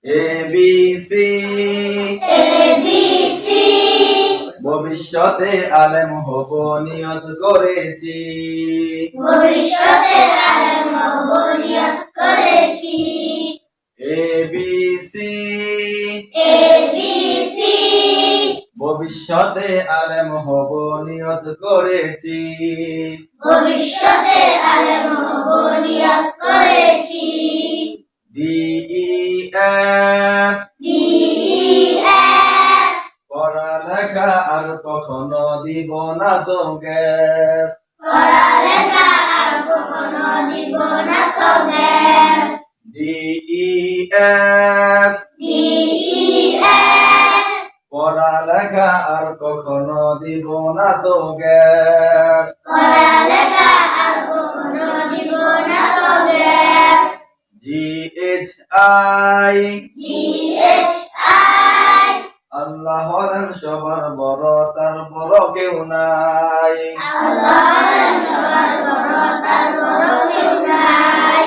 ABC ABC ভবিষ্যতে আলেম হব নিয়ত করেছি। ভবিষ্যতে আলেম হব নিয়ত করেছি। ABC ABC ভবিষ্যতে আলেম হব নিয়ত করেছি। ভবিষ্যতে আলেম হব নিয়ত করেছি। DEF DEF পড়ালেখা আর কখনো দিব না তো গ্যাপ। পড়ালেখা আর কখনো দিব না তো গ্যাপ। DEF DEF পড়ালেখা আর কখনো দিব না তো গ্যাপ। পড়ালেখা আর কখনো দিব না তো গ্যাপ। GHI GHI আল্লাহ হলেন সবার বড়, তার বড় কেউ নাই। আল্লাহ সবার বড়, তার বড় কেউ নাই।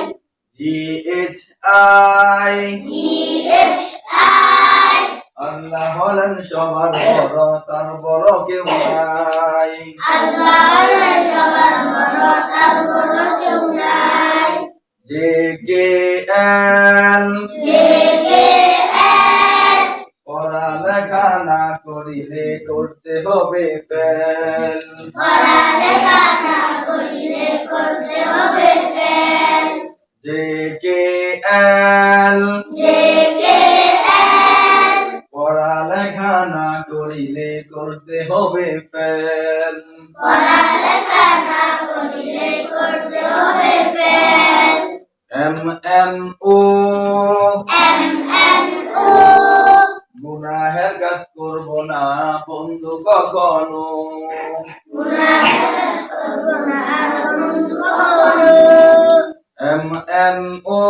GHI GHI আল্লাহ হলেন সবার বড়, তার বড় কেউ নাই। আল্লাহ সবার বড়, তার বড় কেউ নাই। JKL JKL পড়ালেখা না করিলে করতে হবে ফেল। পড়ালেখা না করিলে করতে হবে ফেল। JKL JKL পড়ালেখা না করিলে করতে হবে ফেল। পড়ালেখা না করিলে করতে হবে ফেল। MNO MNO গুনাহের কাজ করব না বন্ধু কখনো। গুনাহের করব না বন্ধু কখনো। MNO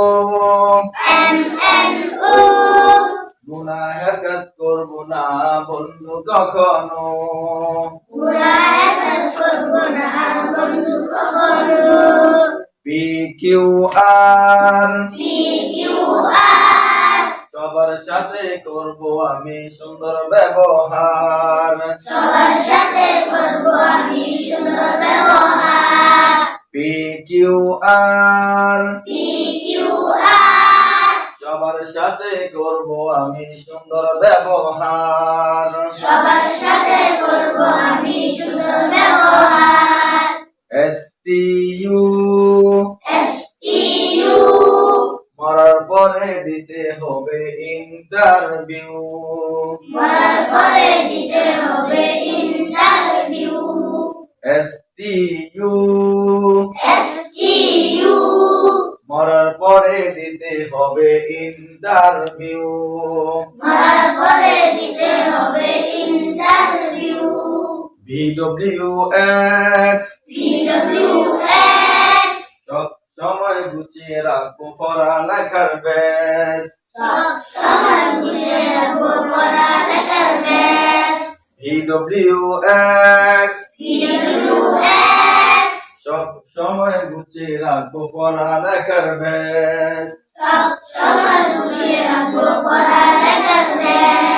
MNO গুনাহের কাজ করব না বন্ধু কখনো। গুনাহের কাজ করব না বন্ধু কখনো। PQR PQR সবার সাথে করব আমি সুন্দর ব্যবহার। সবার সাথে করব আমি সুন্দর ব্যবহার। PQR PQR সবার সাথে করব আমি সুন্দর ব্যবহার। সবার সাথে করব আমি সুন্দর ব্যবহার। STU STU মরার পরে দিতে হবে ইন্টারভিউ। মরার পরে দিতে হবে ইন্টারভিউ। STU STU মরার পরে দিতে হবে ইন্টারভিউ। মরার পরে দিতে হবে ইন্টারভিউ। VWX VWX সব সময় গুছিয়ে রাখবো পড়ালেখার ব্যাস। সব সময় গুছিয়ে রাখবো পড়ালেখার ব্যাস। VWX VWX সব সময় গুছিয়ে রাখবো পড়ালেখার ব্যাস। সব সময় গুছিয়ে রাখবো পড়ালেখার ব্যাস।